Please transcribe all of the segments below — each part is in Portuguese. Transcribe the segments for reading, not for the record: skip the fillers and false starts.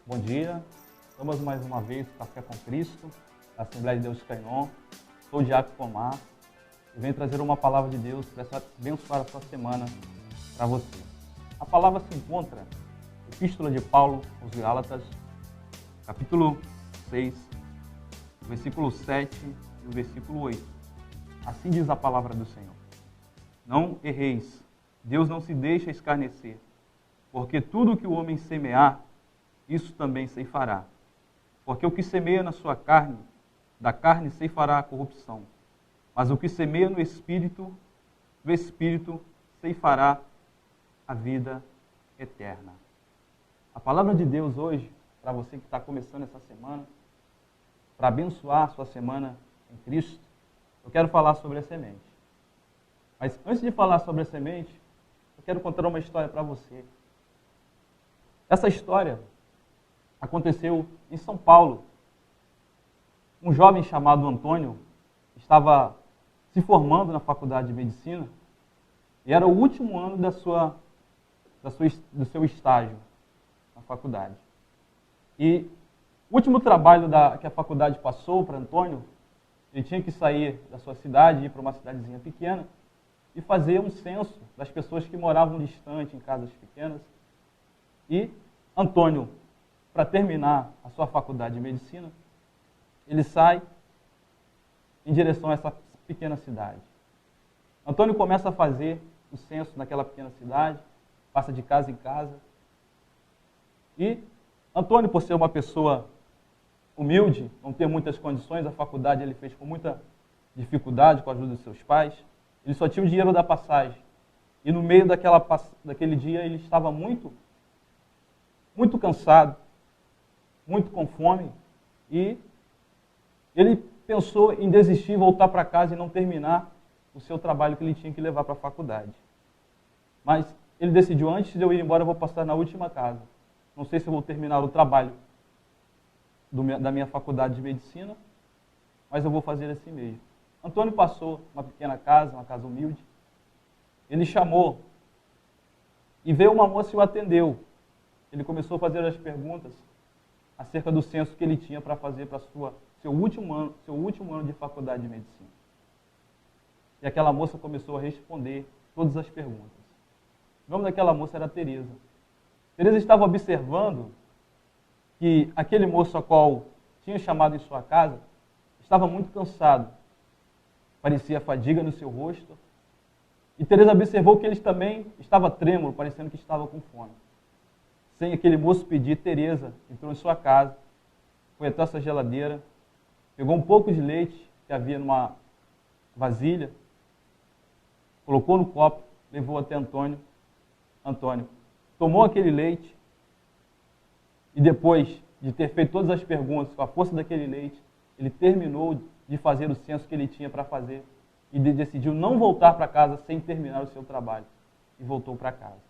Bom dia, estamos mais uma vez no Café com Cristo, da Assembleia de Deus Cainon. Sou o Diácono Pomar e venho trazer uma palavra de Deus para abençoar a sua semana para você. A palavra se encontra na Epístola de Paulo aos Gálatas, capítulo 6, versículo 7 e o versículo 8. Assim diz a palavra do Senhor: Não erreis, Deus não se deixa escarnecer, porque tudo o que o homem semear, isso também ceifará. Porque o que semeia na sua carne, da carne ceifará a corrupção. Mas o que semeia no Espírito, do Espírito ceifará a vida eterna. A palavra de Deus hoje, para você que está começando essa semana, para abençoar a sua semana em Cristo, eu quero falar sobre a semente. Mas antes de falar sobre a semente, eu quero contar uma história para você. Essa história aconteceu em São Paulo. Um jovem chamado Antônio estava se formando na faculdade de medicina e era o último ano do seu estágio na faculdade. E o último trabalho que a faculdade passou para Antônio, ele tinha que sair da sua cidade e ir para uma cidadezinha pequena e fazer um censo das pessoas que moravam distante em casas pequenas. E Antônio, para terminar a sua faculdade de medicina, ele sai em direção a essa pequena cidade. Antônio começa a fazer o censo naquela pequena cidade, passa de casa em casa. E Antônio, por ser uma pessoa humilde, não ter muitas condições, a faculdade ele fez com muita dificuldade, com a ajuda dos seus pais. Ele só tinha o dinheiro da passagem. E no meio daquele dia ele estava muito cansado, muito com fome, e ele pensou em desistir, voltar para casa e não terminar o seu trabalho que ele tinha que levar para a faculdade. Mas ele decidiu, antes de eu ir embora, eu vou passar na última casa. Não sei se eu vou terminar o trabalho da minha faculdade de medicina, mas eu vou fazer assim mesmo. Antônio passou uma pequena casa, uma casa humilde. Ele chamou e veio uma moça e o atendeu. Ele começou a fazer as perguntas acerca do censo que ele tinha para fazer para seu último ano de faculdade de medicina. E aquela moça começou a responder todas as perguntas. O nome daquela moça era Teresa. Teresa estava observando que aquele moço a qual tinha chamado em sua casa estava muito cansado. Parecia fadiga no seu rosto. E Teresa observou que ele também estava trêmulo, parecendo que estava com fome. Sem aquele moço pedir, Teresa entrou em sua casa, foi até essa geladeira, pegou um pouco de leite que havia numa vasilha, colocou no copo, levou até Antônio. Antônio tomou aquele leite e depois de ter feito todas as perguntas com a força daquele leite, ele terminou de fazer o censo que ele tinha para fazer e decidiu não voltar para casa sem terminar o seu trabalho e voltou para casa.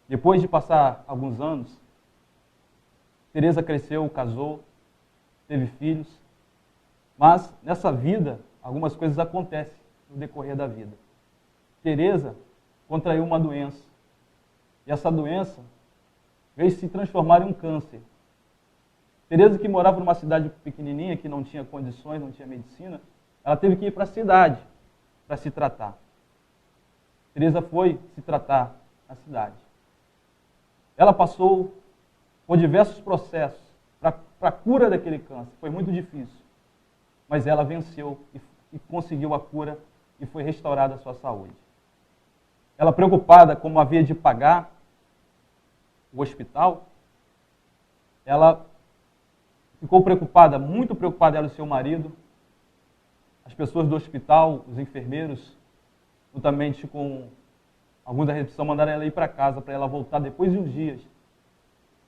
Depois de passar alguns anos, Teresa cresceu, casou, teve filhos, mas nessa vida algumas coisas acontecem no decorrer da vida. Teresa contraiu uma doença e essa doença veio se transformar em um câncer. Teresa, que morava numa cidade pequenininha, que não tinha condições, não tinha medicina, ela teve que ir para a cidade para se tratar. Teresa foi se tratar na cidade. Ela passou por diversos processos para a cura daquele câncer. Foi muito difícil. Mas ela venceu e conseguiu a cura e foi restaurada a sua saúde. Ela, preocupada como havia de pagar o hospital, ela ficou preocupada, muito preocupada, ela e seu marido. As pessoas do hospital, os enfermeiros, juntamente com alguns da recepção, mandaram ela ir para casa, para ela voltar depois de uns dias.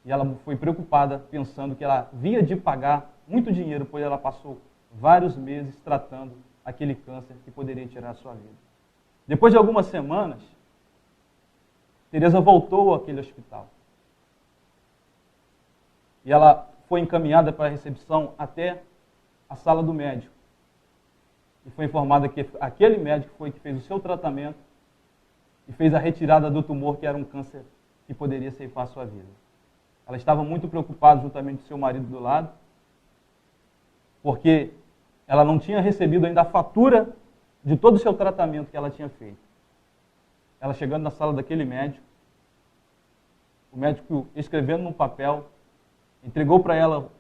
E ela foi preocupada, pensando que ela havia de pagar muito dinheiro, pois ela passou vários meses tratando aquele câncer que poderia tirar a sua vida. Depois de algumas semanas, Teresa voltou àquele hospital. E ela foi encaminhada para a recepção até a sala do médico. E foi informada que aquele médico foi que fez o seu tratamento e fez a retirada do tumor, que era um câncer que poderia ceifar a sua vida. ela estava muito preocupada juntamente com seu marido do lado, porque ela não tinha recebido ainda a fatura de todo o seu tratamento que ela tinha feito. Ela chegando na sala daquele médico, o médico escrevendo num papel, entregou para ela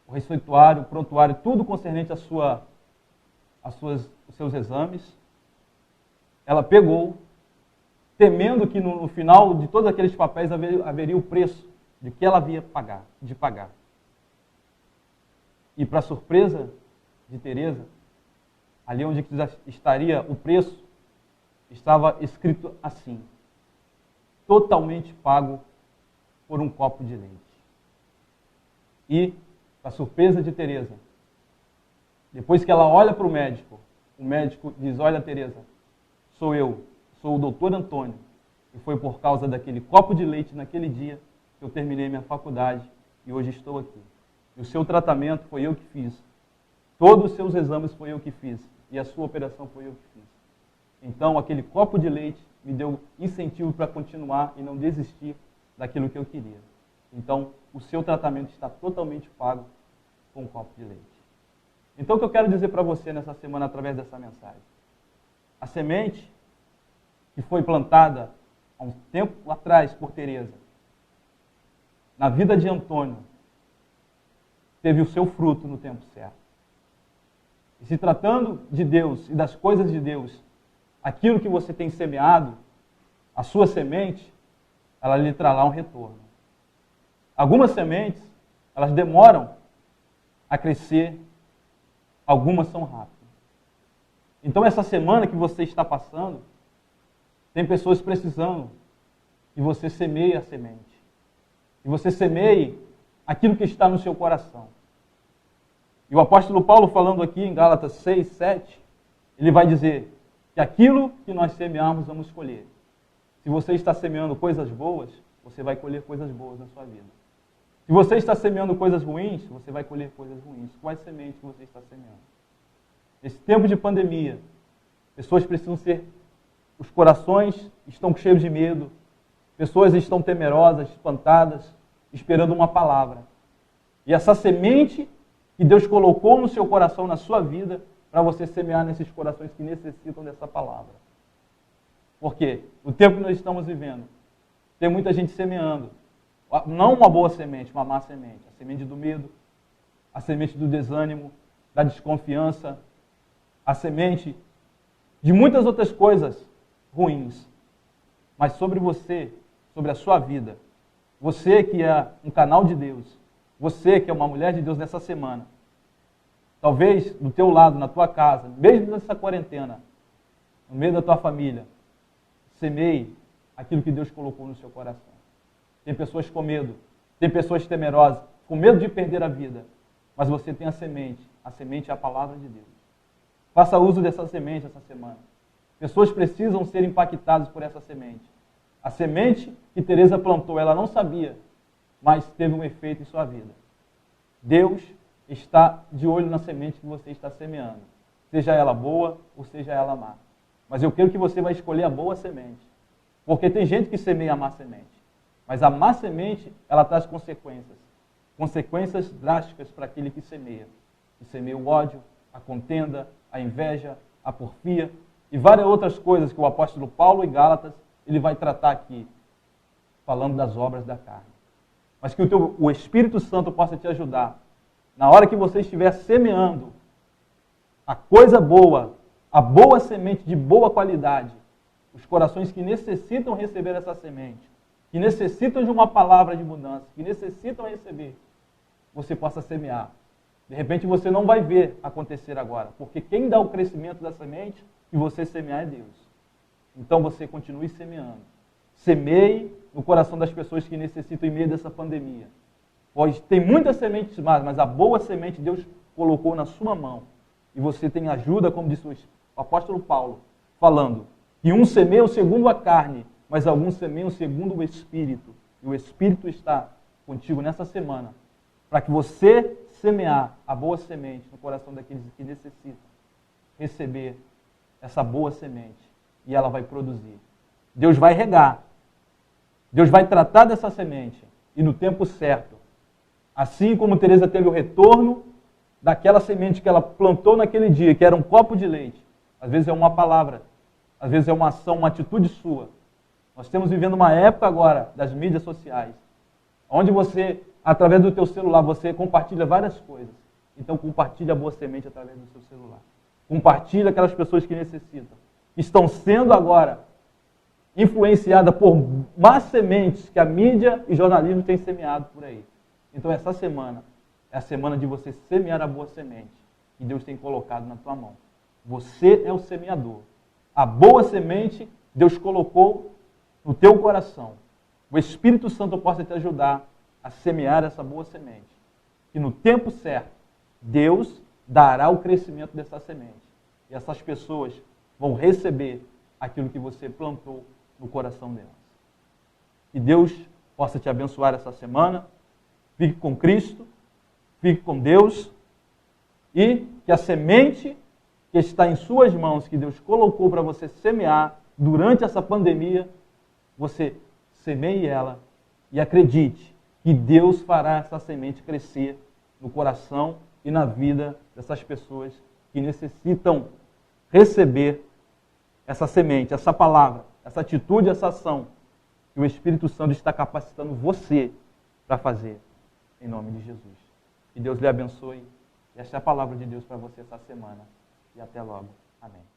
o receituário, o prontuário, tudo concernente os seus exames. Ela pegou, temendo que no final de todos aqueles papéis haveria o preço de que ela havia de pagar. E para surpresa de Teresa, ali onde estaria o preço, estava escrito assim: totalmente pago por um copo de leite. E, para surpresa de Teresa, depois que ela olha para o médico diz: olha, Teresa, sou eu, sou o doutor Antônio, e foi por causa daquele copo de leite naquele dia que eu terminei minha faculdade e hoje estou aqui. E o seu tratamento foi eu que fiz. Todos os seus exames foi eu que fiz. E a sua operação foi eu que fiz. Então, aquele copo de leite me deu incentivo para continuar e não desistir daquilo que eu queria. Então, o seu tratamento está totalmente pago com um copo de leite. Então, o que eu quero dizer para você nessa semana, através dessa mensagem? A semente que foi plantada há um tempo atrás por Teresa, na vida de Antônio, teve o seu fruto no tempo certo. E se tratando de Deus e das coisas de Deus, aquilo que você tem semeado, a sua semente, ela lhe trará um retorno. Algumas sementes, elas demoram a crescer, algumas são rápidas. Então, essa semana que você está passando, tem pessoas precisando que você semeie a semente. Que você semeie aquilo que está no seu coração. E o apóstolo Paulo, falando aqui em Gálatas 6, 7, ele vai dizer que aquilo que nós semearmos, vamos colher. Se você está semeando coisas boas, você vai colher coisas boas na sua vida. Se você está semeando coisas ruins, você vai colher coisas ruins. Quais sementes que você está semeando? Nesse tempo de pandemia, pessoas precisam ser... Os corações estão cheios de medo. Pessoas estão temerosas, espantadas, esperando uma palavra. E essa semente que Deus colocou no seu coração, na sua vida, para você semear nesses corações que necessitam dessa palavra. Por quê? O tempo que nós estamos vivendo, tem muita gente semeando. Não uma boa semente, uma má semente. A semente do medo, a semente do desânimo, da desconfiança, a semente de muitas outras coisas ruins. Mas sobre você, sobre a sua vida, você que é um canal de Deus, você que é uma mulher de Deus nessa semana, talvez do teu lado, na tua casa, mesmo nessa quarentena, no meio da tua família, semeie aquilo que Deus colocou no seu coração. Tem pessoas com medo, tem pessoas temerosas, com medo de perder a vida, mas você tem a semente é a palavra de Deus. Faça uso dessa semente essa semana. Pessoas precisam ser impactadas por essa semente. A semente que Teresa plantou, ela não sabia, mas teve um efeito em sua vida. Deus está de olho na semente que você está semeando, seja ela boa ou seja ela má. Mas eu quero que você vai escolher a boa semente, porque tem gente que semeia a má semente, mas a má semente, ela traz consequências drásticas para aquele que semeia o ódio, a contenda, a inveja, a porfia e várias outras coisas que o apóstolo Paulo em Gálatas, ele vai tratar aqui, falando das obras da carne. Mas que o Espírito Santo possa te ajudar, na hora que você estiver semeando a coisa boa, a boa semente de boa qualidade, os corações que necessitam receber essa semente, que necessitam de uma palavra de mudança, que necessitam receber, você possa semear. De repente você não vai ver acontecer agora, porque quem dá o crescimento da semente que você semear é Deus. Então você continue semeando. Semeie no coração das pessoas que necessitam em meio dessa pandemia. Pois tem muitas sementes más, mas a boa semente Deus colocou na sua mão. E você tem ajuda, como disse o apóstolo Paulo, falando que um semeia segundo a carne, mas alguns semeiam segundo o Espírito. E o Espírito está contigo nessa semana, para que você semear a boa semente no coração daqueles que necessitam receber essa boa semente. E ela vai produzir. Deus vai regar. Deus vai tratar dessa semente. e no tempo certo. Assim como Teresa teve o retorno daquela semente que ela plantou naquele dia, que era um copo de leite. Às vezes é uma palavra, às vezes é uma ação, uma atitude sua. Nós estamos vivendo uma época agora das mídias sociais, onde você, através do teu celular, você compartilha várias coisas. Então compartilha a boa semente através do seu celular. Compartilha aquelas pessoas que necessitam. Estão sendo agora influenciadas por más sementes que a mídia e jornalismo têm semeado por aí. Então essa semana é a semana de você semear a boa semente que Deus tem colocado na tua mão. Você é o semeador. A boa semente Deus colocou no teu coração. O Espírito Santo possa te ajudar a semear essa boa semente. E no tempo certo, Deus dará o crescimento dessa semente. E essas pessoas vão receber aquilo que você plantou no coração delas. Que Deus possa te abençoar essa semana. Fique com Cristo, fique com Deus e que a semente que está em suas mãos, que Deus colocou para você semear durante essa pandemia, você semeie ela e acredite que Deus fará essa semente crescer no coração e na vida dessas pessoas que necessitam receber essa semente, essa palavra, essa atitude, essa ação que o Espírito Santo está capacitando você para fazer, em nome de Jesus. Que Deus lhe abençoe. Esta é a palavra de Deus para você essa semana. E até logo. Amém.